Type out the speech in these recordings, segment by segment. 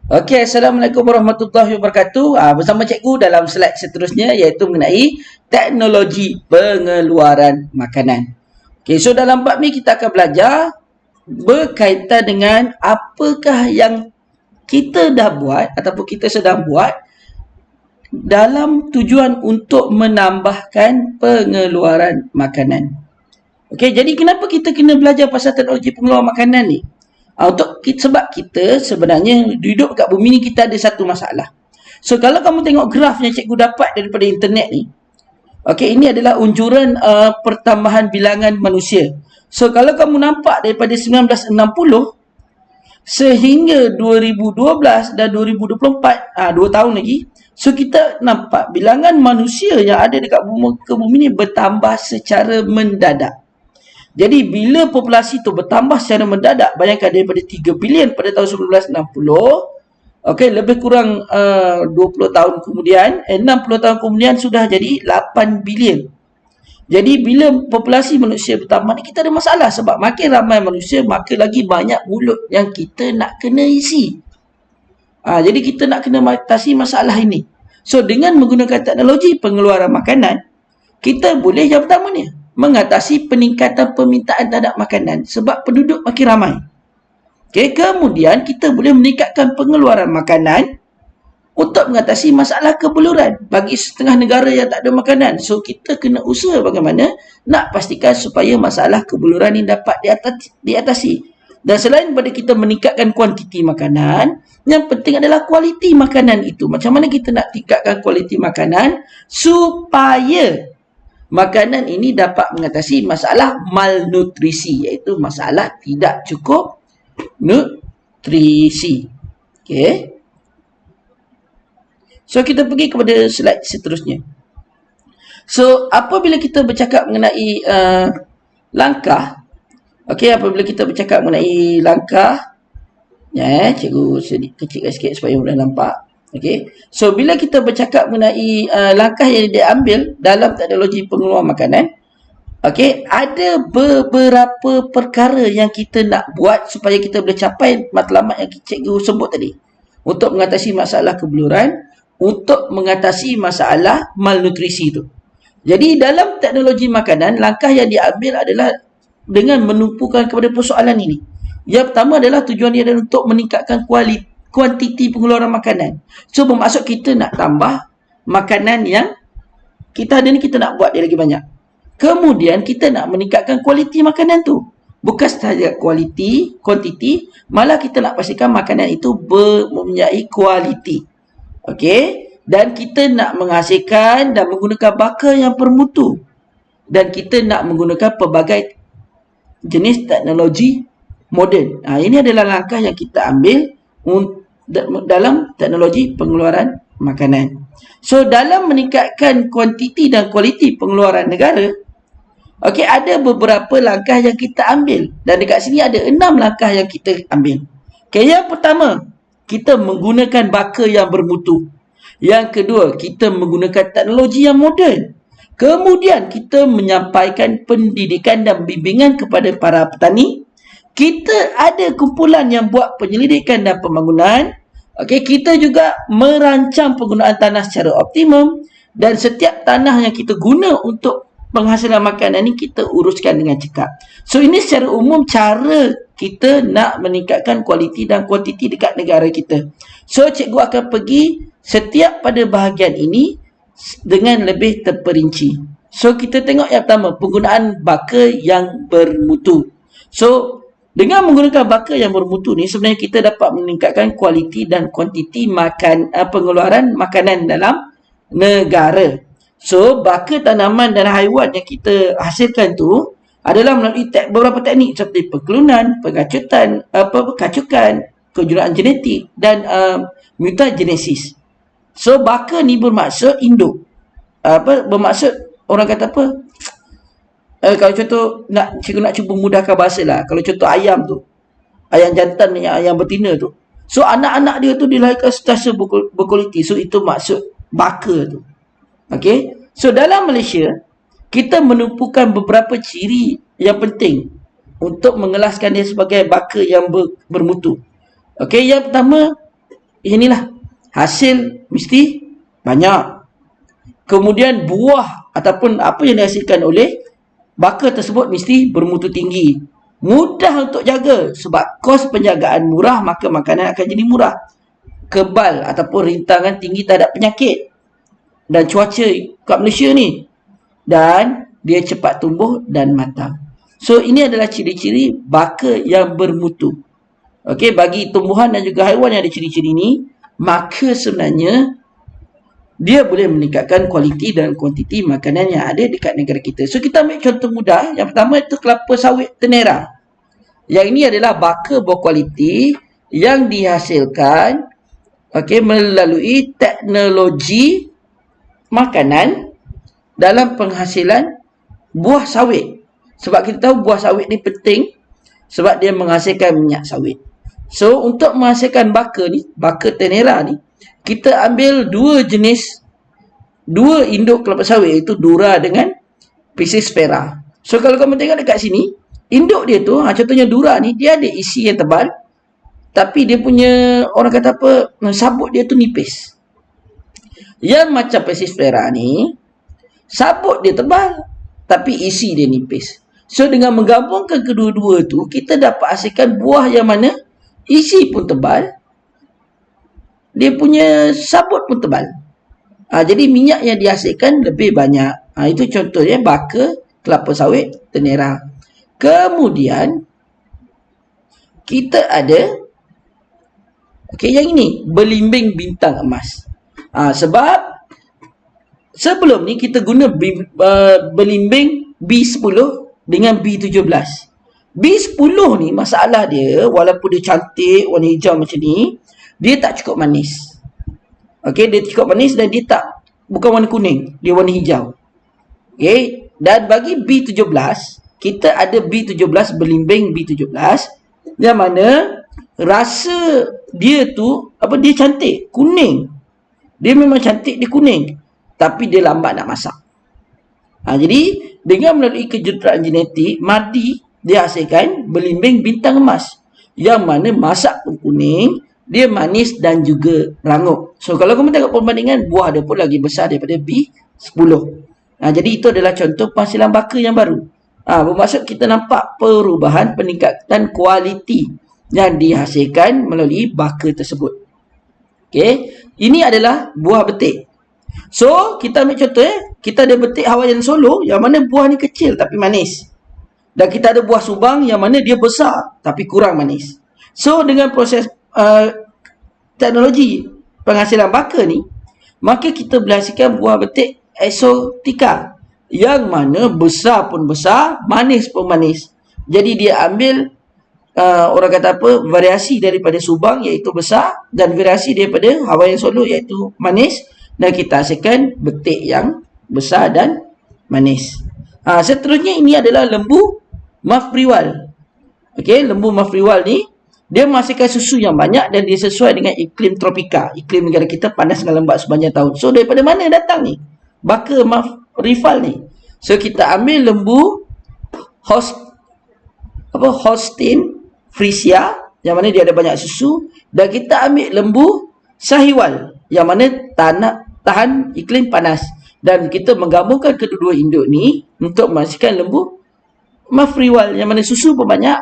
Okey, Assalamualaikum warahmatullahi wabarakatuh. Bersama cikgu dalam slide seterusnya iaitu mengenai teknologi pengeluaran makanan. Okey, so dalam bab ni kita akan belajar berkaitan dengan apakah yang kita dah buat ataupun kita sedang buat dalam tujuan untuk menambahkan pengeluaran makanan. Okey, jadi kenapa kita kena belajar pasal teknologi pengeluaran makanan ni? Sebab kita sebenarnya hidup kat bumi ni kita ada satu masalah. So kalau kamu tengok graf yang cikgu dapat daripada internet ni, okey, ini adalah unjuran pertambahan bilangan manusia. So kalau kamu nampak daripada 1960 sehingga 2012 dan 2024, 2 tahun lagi, so kita nampak bilangan manusia yang ada dekat bumi ni bertambah secara mendadak. Jadi bila populasi tu bertambah secara mendadak, bayangkan daripada 3 bilion pada tahun 1960, okey, lebih kurang 20 tahun kemudian, 60 tahun kemudian sudah jadi 8 bilion. Jadi bila populasi manusia bertambah ni, kita ada masalah sebab makin ramai manusia, makin lagi banyak mulut yang kita nak kena isi. Jadi kita nak kena atasi masalah ini. So dengan menggunakan teknologi pengeluaran makanan, kita boleh yang pertama ni mengatasi peningkatan permintaan terhadap makanan sebab penduduk makin ramai. Okay, kemudian kita boleh meningkatkan pengeluaran makanan untuk mengatasi masalah kebeluran bagi setengah negara yang tak ada makanan. So kita kena usaha bagaimana nak pastikan supaya masalah kebeluran ini dapat diatasi. Dan selain daripada kita meningkatkan kuantiti makanan, yang penting adalah kualiti makanan itu. Macam mana kita nak tingkatkan kualiti makanan supaya makanan ini dapat mengatasi masalah malnutrisi, iaitu masalah tidak cukup nutrisi. Okey. So kita pergi kepada slide seterusnya. So apabila kita bercakap mengenai langkah, okey, apabila kita bercakap mengenai langkah, cikgu sedikit kecilkan sikit supaya mudah nampak. Okey. So bila kita bercakap mengenai langkah yang diambil dalam teknologi pengeluaran makanan, okey, ada beberapa perkara yang kita nak buat supaya kita boleh capai matlamat yang cikgu sebut tadi. Untuk mengatasi masalah kebeluran, untuk mengatasi masalah malnutrisi itu. Jadi dalam teknologi makanan, langkah yang diambil adalah dengan menumpukan kepada persoalan ini. Yang pertama adalah tujuan dia adalah untuk meningkatkan kuantiti pengeluaran makanan. So bermaksud kita nak tambah makanan yang kita ada ni, kita nak buat dia lagi banyak. Kemudian kita nak meningkatkan kualiti makanan tu. Bukan sahaja kuantiti, malah kita nak pastikan makanan itu mempunyai kualiti. Okey, dan kita nak menghasilkan dan menggunakan bakar yang bermutu. Dan kita nak menggunakan pelbagai jenis teknologi moden. Ini adalah langkah yang kita ambil dalam teknologi pengeluaran makanan. So dalam meningkatkan kuantiti dan kualiti pengeluaran negara, okey, ada beberapa langkah yang kita ambil dan dekat sini ada 6 langkah yang kita ambil. Okey, yang pertama, kita menggunakan bakar yang bermutu. Yang kedua, kita menggunakan teknologi yang moden. Kemudian kita menyampaikan pendidikan dan bimbingan kepada para petani. Kita ada kumpulan yang buat penyelidikan dan pembangunan. Okey, kita juga merancang penggunaan tanah secara optimum dan setiap tanah yang kita guna untuk penghasilan makanan ini kita uruskan dengan cekap. So ini secara umum cara kita nak meningkatkan kualiti dan kuantiti dekat negara kita. So cikgu akan pergi setiap pada bahagian ini dengan lebih terperinci. So kita tengok yang pertama, penggunaan bakar yang bermutu. So dengan menggunakan bakar yang bermutu ni sebenarnya kita dapat meningkatkan kualiti dan kuantiti pengeluaran makanan dalam negara. So bakar tanaman dan haiwan yang kita hasilkan tu adalah melalui beberapa teknik seperti perkelunan, kacukan, kejuruan genetik dan mutagenesis. So bakar ni bermaksud induk. Bermaksud orang kata apa? Kalau contoh cikgu nak cuba mudahkan bahasa lah. Kalau contoh ayam tu, ayam jantan ni, ayam betina tu. So anak-anak dia tu dilahirkan secara berkualiti. So itu maksud bakar tu. Okey. So dalam Malaysia, kita menumpukan beberapa ciri yang penting untuk mengelaskan dia sebagai bakar yang bermutu. Okey, yang pertama, inilah hasil mesti banyak. Kemudian buah ataupun apa yang dihasilkan oleh baka tersebut mesti bermutu tinggi. Mudah untuk jaga sebab kos penjagaan murah, maka makanan akan jadi murah. Kebal ataupun rintangan tinggi terhadap penyakit dan cuaca kat Malaysia ni. Dan dia cepat tumbuh dan matang. So ini adalah ciri-ciri baka yang bermutu. Okey, bagi tumbuhan dan juga haiwan yang ada ciri-ciri ni, maka sebenarnya dia boleh meningkatkan kualiti dan kuantiti makanan yang ada dekat negara kita. So kita ambil contoh mudah. Yang pertama itu kelapa sawit tenera. Yang ini adalah baka berkualiti yang dihasilkan melalui teknologi makanan dalam penghasilan buah sawit. Sebab kita tahu buah sawit ni penting sebab dia menghasilkan minyak sawit. So untuk menghasilkan baka ni, baka tenera ni, kita ambil dua induk kelapa sawit, iaitu Dura dengan Piscephera. So kalau kamu tengok dekat sini, induk dia tu, contohnya Dura ni, dia ada isi yang tebal, tapi dia punya, orang kata apa, sabut dia tu nipis. Yang macam Piscephera ni, sabut dia tebal, tapi isi dia nipis. So dengan menggabungkan kedua-dua tu, kita dapat hasilkan buah yang mana isi pun tebal, dia punya sabut pun tebal. Jadi minyak yang dihasilkan lebih banyak. Itu contohnya baka kelapa sawit tenera. Kemudian kita ada yang ini, belimbing bintang emas. Sebab sebelum ni kita guna belimbing B10 dengan B17. B10 ni masalah dia, walaupun dia cantik warna hijau macam ni, dia tak cukup manis. Dia cukup manis dan dia bukan warna kuning, dia warna hijau. Dan bagi B17, kita ada B17, belimbing B17, yang mana rasa dia tu, dia cantik, kuning. Dia memang cantik, dia kuning. Tapi dia lambat nak masak. Jadi, dengan melalui kejuruteraan genetik, madi dia hasilkan belimbing bintang emas. Yang mana masak pun kuning, dia manis dan juga rangup. So kalau kamu tengok perbandingan, buah dia pun lagi besar daripada B10. Jadi itu adalah contoh penghasilan baka yang baru. Bermaksud kita nampak perubahan peningkatan kualiti yang dihasilkan melalui baka tersebut. Ini adalah buah betik. So kita ambil contoh kita ada betik Hawaiian Solo yang mana buah ni kecil tapi manis. Dan kita ada buah Subang yang mana dia besar tapi kurang manis. So dengan proses teknologi penghasilan baka ni, maka kita boleh hasilkan buah betik eksotika yang mana besar pun besar, manis pun manis. Jadi dia ambil orang kata apa, variasi daripada Subang iaitu besar dan variasi daripada Hawaiian Solo iaitu manis, dan kita hasilkan betik yang besar dan manis. Seterusnya ini adalah lembu Mafriwal. Lembu Mafriwal ni dia menghasilkan susu yang banyak dan dia sesuai dengan iklim tropika. Iklim negara kita panas dan lembap sepanjang tahun. So daripada mana datang ni baka Mafriwal ni? So kita ambil lembu Holstein Frisia yang mana dia ada banyak susu, dan kita ambil lembu Sahiwal yang mana tahan iklim panas, dan kita menggabungkan kedua-dua induk ni untuk menghasilkan lembu Mafriwal yang mana susu pun banyak,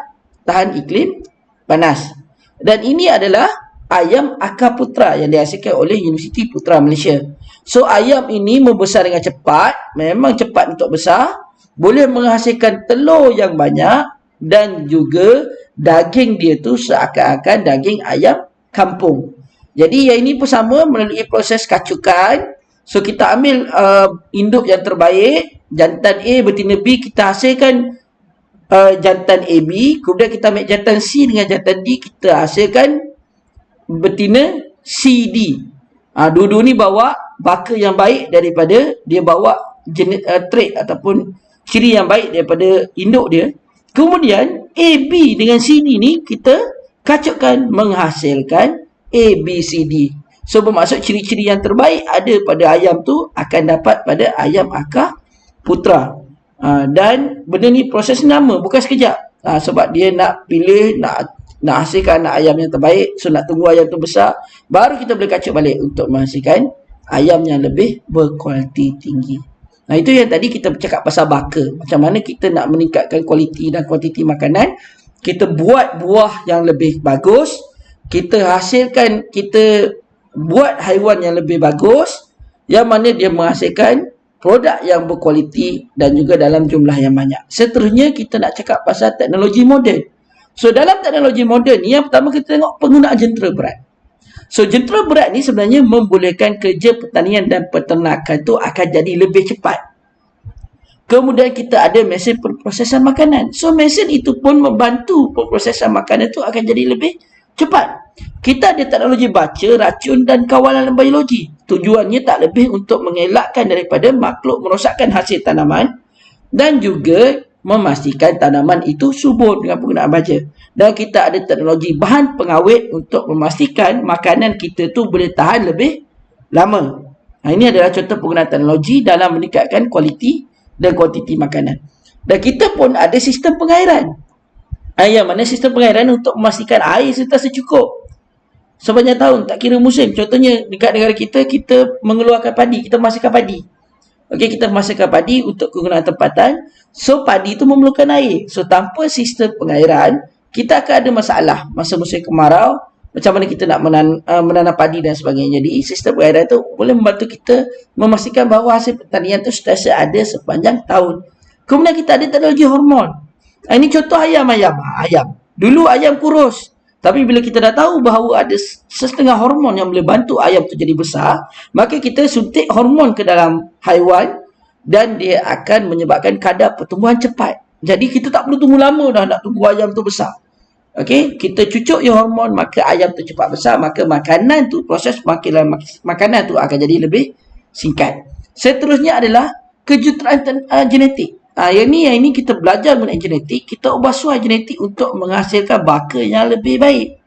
tahan iklim panas. Dan ini adalah ayam Akar Putra yang dihasilkan oleh Universiti Putra Malaysia. So ayam ini membesar dengan cepat, memang cepat untuk besar, boleh menghasilkan telur yang banyak, dan juga daging dia tu seakan-akan daging ayam kampung. Jadi yang ini pun sama melalui proses kacukan. So kita ambil induk yang terbaik, jantan A betina B, kita hasilkan jantan AB, kemudian kita ambil jantan C dengan jantan D, kita hasilkan betina CD. Dua-dua ni bawa baka yang baik daripada dia bawa trait ataupun ciri yang baik daripada induk dia. Kemudian AB dengan CD ni kita kacukkan menghasilkan ABCD. So bermaksud ciri-ciri yang terbaik ada pada ayam tu akan dapat pada ayam Akar Putra. Dan benda ni proses lama, bukan sekejap. Sebab dia nak pilih, nak nak hasilkan anak ayam yang terbaik, so nak tunggu ayam tu besar, baru kita boleh kacuk balik untuk menghasilkan ayam yang lebih berkualiti tinggi. Nah, itu yang tadi kita bercakap pasal baka. Macam mana kita nak meningkatkan kualiti dan kuantiti makanan. Kita buat buah yang lebih bagus, kita hasilkan, kita buat haiwan yang lebih bagus, yang mana dia menghasilkan produk yang berkualiti dan juga dalam jumlah yang banyak. Seterusnya kita nak cakap pasal teknologi moden. So dalam teknologi moden ni, yang pertama kita tengok penggunaan jentera berat. So jentera berat ni sebenarnya membolehkan kerja pertanian dan peternakan tu akan jadi lebih cepat. Kemudian kita ada mesin pemprosesan makanan. So mesin itu pun membantu pemprosesan makanan tu akan jadi lebih cepat. Kita ada teknologi baca, racun dan kawalan biologi. Tujuannya tak lebih untuk mengelakkan daripada makhluk merosakkan hasil tanaman dan juga memastikan tanaman itu subur dengan penggunaan baja. Dan kita ada teknologi bahan pengawet untuk memastikan makanan kita tu boleh tahan lebih lama. Nah, ini adalah contoh penggunaan teknologi dalam meningkatkan kualiti dan kuantiti makanan. Dan kita pun ada sistem pengairan. Yang mana sistem pengairan untuk memastikan air sentiasa cukup sepanjang tahun, tak kira musim. Contohnya dekat negara kita, kita mengeluarkan padi, kita menghasilkan padi. Okey, kita menghasilkan padi untuk kegunaan tempatan. So padi itu memerlukan air. So tanpa sistem pengairan, kita akan ada masalah masa musim kemarau. Macam mana kita nak menanam padi dan sebagainya. Jadi sistem pengairan itu boleh membantu kita memastikan bahawa hasil pertanian itu sentiasa ada sepanjang tahun. Kemudian kita ada teknologi hormon. Ini contoh ayam. Dulu ayam kurus. Tapi bila kita dah tahu bahawa ada setengah hormon yang boleh bantu ayam itu jadi besar, maka kita suntik hormon ke dalam haiwan dan dia akan menyebabkan kadar pertumbuhan cepat. Jadi kita tak perlu tunggu lama dah nak tunggu ayam tu besar. Okey, kita cucuk yang hormon, maka ayam tu cepat besar, maka makanan tu, proses makanan tu akan jadi lebih singkat. Seterusnya adalah kejuruteraan genetik. Yang ni kita belajar mengenai genetik, kita ubah suai genetik untuk menghasilkan baka yang lebih baik.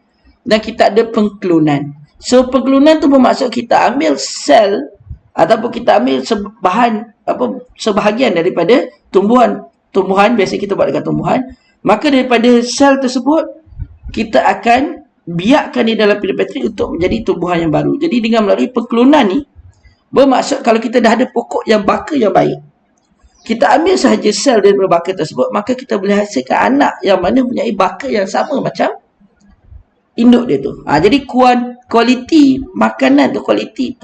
Dan kita ada pengklonan. So pengklonan tu bermaksud kita ambil sel ataupun kita ambil sebahagian daripada tumbuhan biasa kita buat dekat tumbuhan. Maka daripada sel tersebut kita akan biarkan di dalam filamentary untuk menjadi tumbuhan yang baru. Jadi dengan melalui pengklonan ni bermaksud kalau kita dah ada pokok yang baka yang baik, kita ambil sahaja sel daripada baka tersebut, maka kita boleh hasilkan anak yang mana mempunyai baka yang sama macam induk dia tu. Jadi kualiti makanan tu, kualiti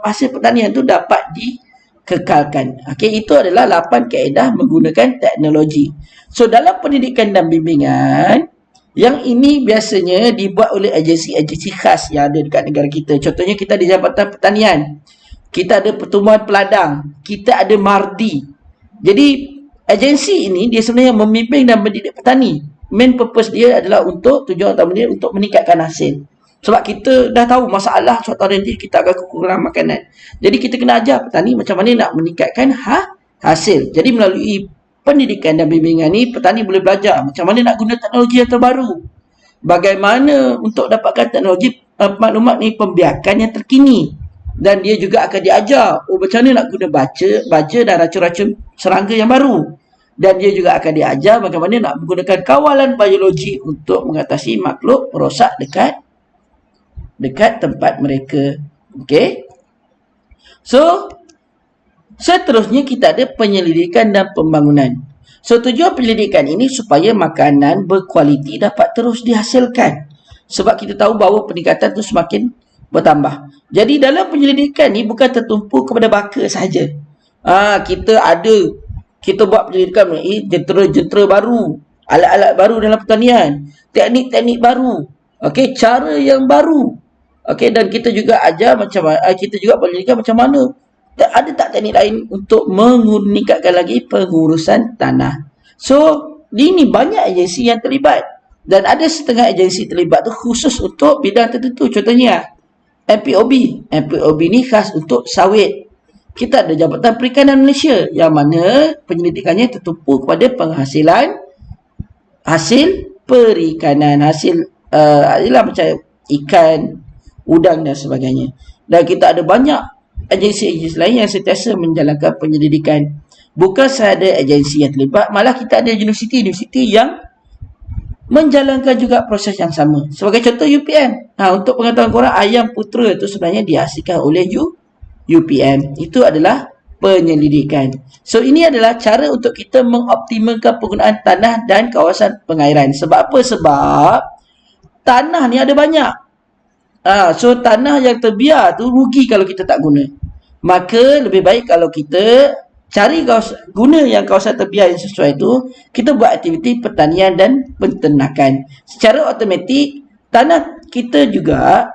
hasil pertanian tu dapat dikekalkan. Okey, itu adalah 8 kaedah menggunakan teknologi. So dalam pendidikan dan bimbingan, yang ini biasanya dibuat oleh agensi-agensi khas yang ada dekat negara kita. Contohnya kita ada Jabatan Pertanian, kita ada Pertumbuhan Peladang, kita ada Mardi. Jadi agensi ini dia sebenarnya membimbing dan mendidik petani. Main purpose dia adalah untuk tujuan utama dia untuk meningkatkan hasil. Sebab kita dah tahu masalah suatu hari nanti kita akan kekurangan makanan. Jadi kita kena ajar petani macam mana nak meningkatkan hasil. Jadi melalui pendidikan dan bimbingan ni, petani boleh belajar macam mana nak guna teknologi yang terbaru. Bagaimana untuk dapatkan teknologi maklumat ni pembiakan yang terkini. Dan dia juga akan diajar macam mana nak guna baja dan racun-racun serangga yang baru. Dan dia juga akan diajar bagaimana nak menggunakan kawalan biologi untuk mengatasi makhluk perosak dekat tempat mereka. Okey. So seterusnya kita ada penyelidikan dan pembangunan. So tujuan penyelidikan ini supaya makanan berkualiti dapat terus dihasilkan. Sebab kita tahu bahawa peningkatan itu semakin bertambah. Jadi dalam penyelidikan ni bukan tertumpu kepada baka sahaja. Kita buat penyelidikan mengenai jentera-jentera baru, alat-alat baru dalam pertanian, teknik-teknik baru, okey, cara yang baru. Okey, dan kita juga ajar kita juga penyelidikan macam mana. Ada tak teknik lain untuk meningkatkan lagi pengurusan tanah. So, ini banyak agensi yang terlibat. Dan ada setengah agensi terlibat tu khusus untuk bidang tertentu. Contohnya, MPOB. MPOB ni khas untuk sawit. Kita ada Jabatan Perikanan Malaysia yang mana penyelidikannya tertumpu kepada penghasilan hasil perikanan, hasil macam ikan, udang dan sebagainya. Dan kita ada banyak agensi-agensi lain yang sentiasa menjalankan penyelidikan. Bukan sahaja agensi yang terlibat, malah kita ada universiti-universiti yang menjalankan juga proses yang sama. Sebagai contoh UPM. Untuk pengetahuan korang, ayam putera itu sebenarnya dihasilkan oleh UPM. Itu adalah penyelidikan. So, ini adalah cara untuk kita mengoptimalkan penggunaan tanah dan kawasan pengairan. Sebab apa? Sebab tanah ni ada banyak. So, tanah yang terbiar tu rugi kalau kita tak guna. Maka, lebih baik kalau kita cari guna yang kawasan terbiar yang sesuai itu, kita buat aktiviti pertanian dan penternakan. Secara automatik, tanah kita juga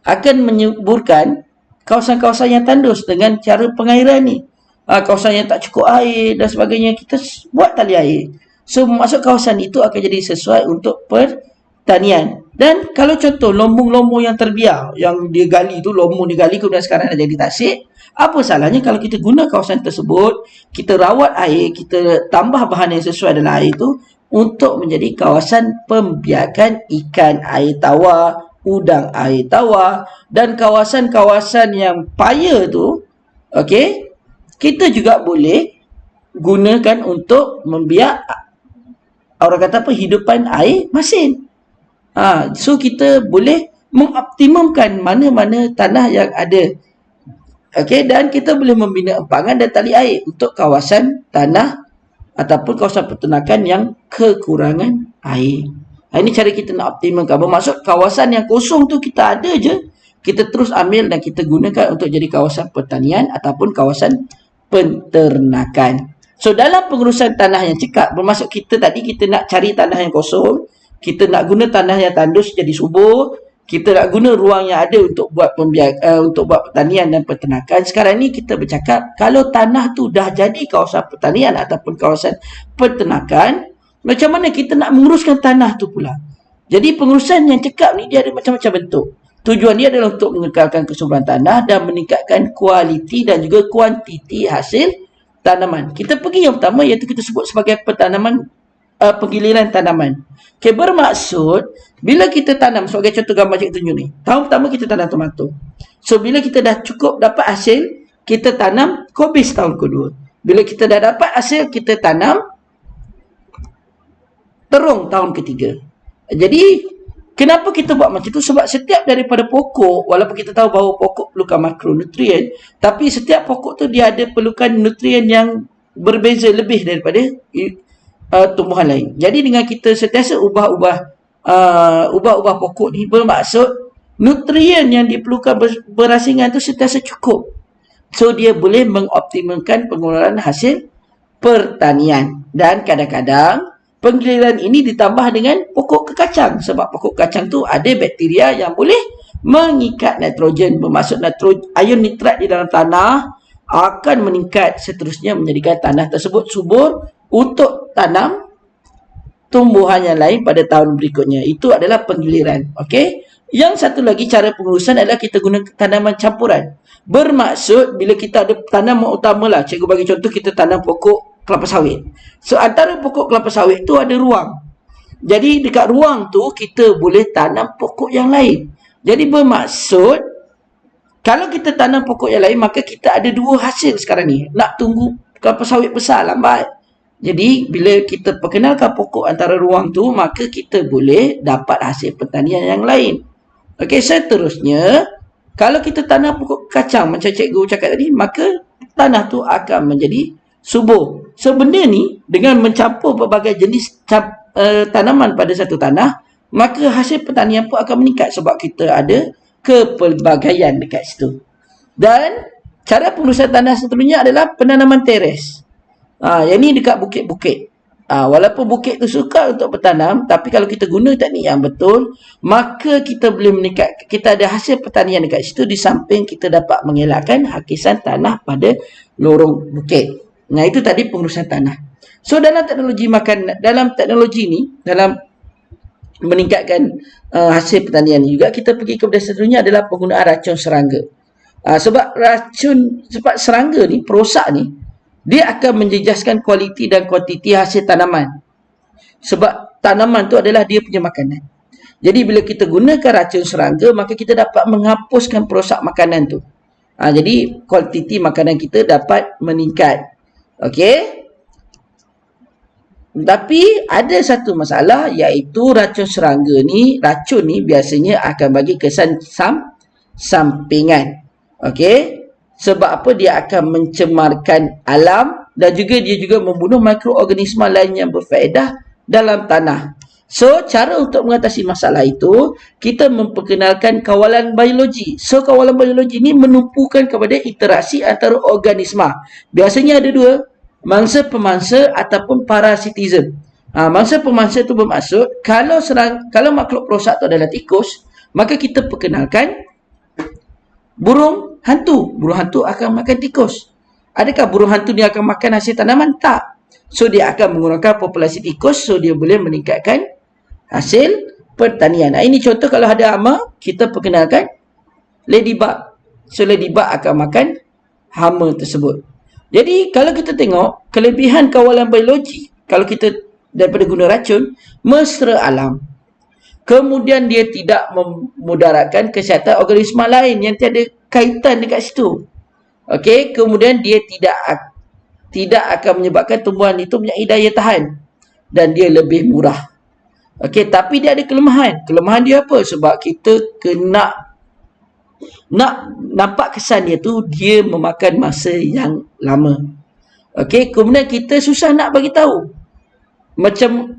akan menyuburkan kawasan-kawasan yang tandus dengan cara pengairan ni. Kawasan yang tak cukup air dan sebagainya, kita buat tali air. So, masuk kawasan itu akan jadi sesuai untuk pertanian. Dan kalau contoh lombong-lombong yang terbiar, yang dia gali tu, lombong digali kemudian sekarang dah jadi tasik, apa salahnya kalau kita guna kawasan tersebut, kita rawat air, kita tambah bahan yang sesuai dalam air itu untuk menjadi kawasan pembiakan ikan air tawar, udang air tawar, dan kawasan-kawasan yang paya tu, okey, kita juga boleh gunakan untuk membiak, orang kata apa, hidupan air masin. So kita boleh mengoptimumkan mana-mana tanah yang ada. Okey, dan kita boleh membina empangan dan tali air untuk kawasan tanah ataupun kawasan peternakan yang kekurangan air. Ini cara kita nak optimalkan. Bermaksud kawasan yang kosong tu kita ada je, kita terus ambil dan kita gunakan untuk jadi kawasan pertanian ataupun kawasan penternakan. So, dalam pengurusan tanah yang cekap, bermaksud kita tadi kita nak cari tanah yang kosong, kita nak guna tanah yang tandus jadi subur, kita nak guna ruang yang ada untuk buat untuk buat pertanian dan peternakan. Sekarang ni kita bercakap, kalau tanah tu dah jadi kawasan pertanian ataupun kawasan peternakan, macam mana kita nak menguruskan tanah tu pula? Jadi pengurusan yang cekap ni dia ada macam-macam bentuk. Tujuan dia adalah untuk mengekalkan kesuburan tanah dan meningkatkan kualiti dan juga kuantiti hasil tanaman. Kita pergi yang pertama, iaitu kita sebut sebagai penggiliran tanaman. Okay, bermaksud bila kita tanam, sebagai contoh gambar cikgu tunjuk ni, tahun pertama kita tanam tomato. So bila kita dah cukup dapat hasil, kita tanam kobis tahun kedua. Bila kita dah dapat hasil, kita tanam terung tahun ketiga. Jadi kenapa kita buat macam tu? Sebab setiap daripada pokok, walaupun kita tahu bahawa pokok perlukan makronutrien, tapi setiap pokok tu dia ada perlukan nutrien yang berbeza lebih daripada tumbuhan lain. Jadi dengan kita sentiasa ubah-ubah pokok ni, bermaksud nutrien yang diperlukan berasingan tu sentiasa cukup. So dia boleh mengoptimalkan pengeluaran hasil pertanian. Dan kadang-kadang penggiliran ini ditambah dengan pokok kekacang, sebab pokok kacang tu ada bakteria yang boleh mengikat nitrogen. Bermaksud ion nitrat di dalam tanah akan meningkat, seterusnya menjadikan tanah tersebut subur untuk tanam tumbuhan yang lain pada tahun berikutnya. Itu adalah penggiliran. Okey. Yang satu lagi cara pengurusan adalah kita guna tanaman campuran. Bermaksud bila kita ada tanaman utama lah, cikgu bagi contoh, kita tanam pokok kelapa sawit. So antara pokok kelapa sawit tu ada ruang. Jadi dekat ruang tu kita boleh tanam pokok yang lain. Jadi bermaksud kalau kita tanam pokok yang lain, maka kita ada dua hasil sekarang ni. Nak tunggu kelapa sawit besar lambat. Jadi bila kita perkenalkan pokok antara ruang tu, maka kita boleh dapat hasil pertanian yang lain. Okey, seterusnya kalau kita tanam pokok kacang macam cikgu cakap tadi, maka tanah tu akan menjadi subur. So benda ni dengan mencampur berbagai jenis tanaman pada satu tanah, maka hasil pertanian pun akan meningkat sebab kita ada kepelbagaian dekat situ. Dan cara pengurusan tanah seterusnya adalah penanaman teres. Yang ni dekat bukit-bukit. Walaupun bukit tu sukar untuk bertanam, tapi kalau kita guna teknik yang betul, maka kita boleh meningkat, kita ada hasil pertanian dekat situ, di samping kita dapat mengelakkan hakisan tanah pada lorong bukit. Nah, itu tadi pengurusan tanah. So dalam teknologi ni, dalam meningkatkan hasil pertanian ni juga, kita pergi kepada seterusnya adalah penggunaan racun serangga. Sebab serangga ni, perosak ni, dia akan menjejaskan kualiti dan kuantiti hasil tanaman. Sebab tanaman tu adalah dia punya makanan. Jadi bila kita gunakan racun serangga, maka kita dapat menghapuskan perosak makanan tu. Jadi kuantiti makanan kita dapat meningkat. Okey. Tapi ada satu masalah, iaitu racun serangga ni, racun ni biasanya akan bagi kesan sampingan. Okey? Sebab apa? Dia akan mencemarkan alam dan juga dia juga membunuh mikroorganisma lain yang berfaedah dalam tanah. So, cara untuk mengatasi masalah itu, kita memperkenalkan kawalan biologi. So, kawalan biologi ni menumpukan kepada interaksi antara organisma. Biasanya ada dua, mangsa pemangsa ataupun parasitism. Mangsa pemangsa itu bermaksud, kalau makhluk perosak itu adalah tikus, maka kita perkenalkan burung hantu. Burung hantu akan makan tikus. Adakah burung hantu ni akan makan hasil tanaman? Tak. So, dia akan mengurangkan populasi tikus. So, dia boleh meningkatkan hasil pertanian. Ini contoh kalau ada hama, kita perkenalkan ladybug. So, ladybug akan makan hama tersebut. Jadi, kalau kita tengok kelebihan kawalan biologi, kalau kita daripada guna racun, mesra alam. Kemudian dia tidak memudaratkan kesihatan organisma lain yang tiada kaitan dekat situ. Okey, kemudian dia tidak akan menyebabkan tumbuhan itu mempunyai daya tahan dan dia lebih murah. Okey, tapi dia ada kelemahan. Kelemahan dia apa? Sebab kita nak nampak kesan dia tu, dia memakan masa yang lama. Okey, kemudian kita susah nak bagi tahu macam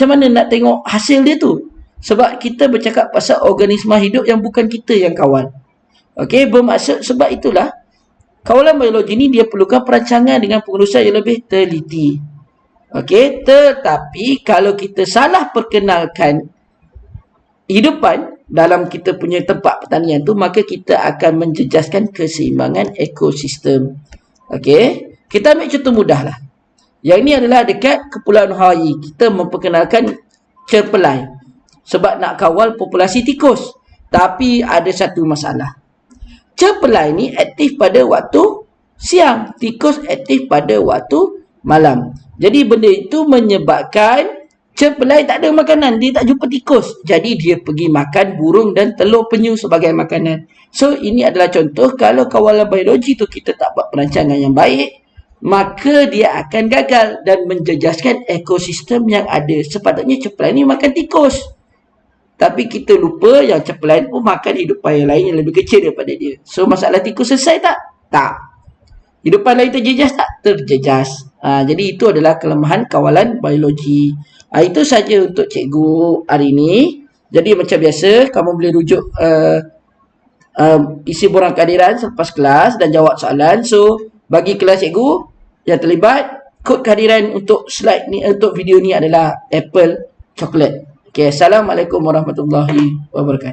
mana nak tengok hasil dia tu. Sebab kita bercakap pasal organisma hidup yang bukan kita yang kawal. Okey, bermaksud sebab itulah kawalan biologi ni dia perlukan perancangan dengan pengurusan yang lebih teliti. Okey, tetapi kalau kita salah perkenalkan hidupan dalam kita punya tempat pertanian tu, maka kita akan menjejaskan keseimbangan ekosistem. Okey, kita ambil contoh mudah lah. Yang ini adalah dekat Kepulauan Hawaii. Kita memperkenalkan cepelai sebab nak kawal populasi tikus. Tapi ada satu masalah. Cepelai ni aktif pada waktu siang, tikus aktif pada waktu malam. Jadi benda itu menyebabkan cepelai tak ada makanan, dia tak jumpa tikus. Jadi dia pergi makan burung dan telur penyu sebagai makanan. So ini adalah contoh kalau kawalan biologi tu kita tak buat perancangan yang baik, maka dia akan gagal dan menjejaskan ekosistem yang ada. Sepatutnya cepelai ni makan tikus, tapi kita lupa yang cepelai pun makan hidupan yang lain yang lebih kecil daripada dia. So, masalah tikus selesai tak? Tak. Hidupan lain terjejas tak? Terjejas. Jadi, itu adalah kelemahan kawalan biologi. Itu saja untuk cikgu hari ini. Jadi, macam biasa, kamu boleh rujuk isi borang kehadiran selepas kelas dan jawab soalan. So, bagi kelas cikgu yang terlibat, kod kehadiran untuk slide ni, untuk video ni adalah Apple Chocolate. Okay, Assalamualaikum warahmatullahi wabarakatuh.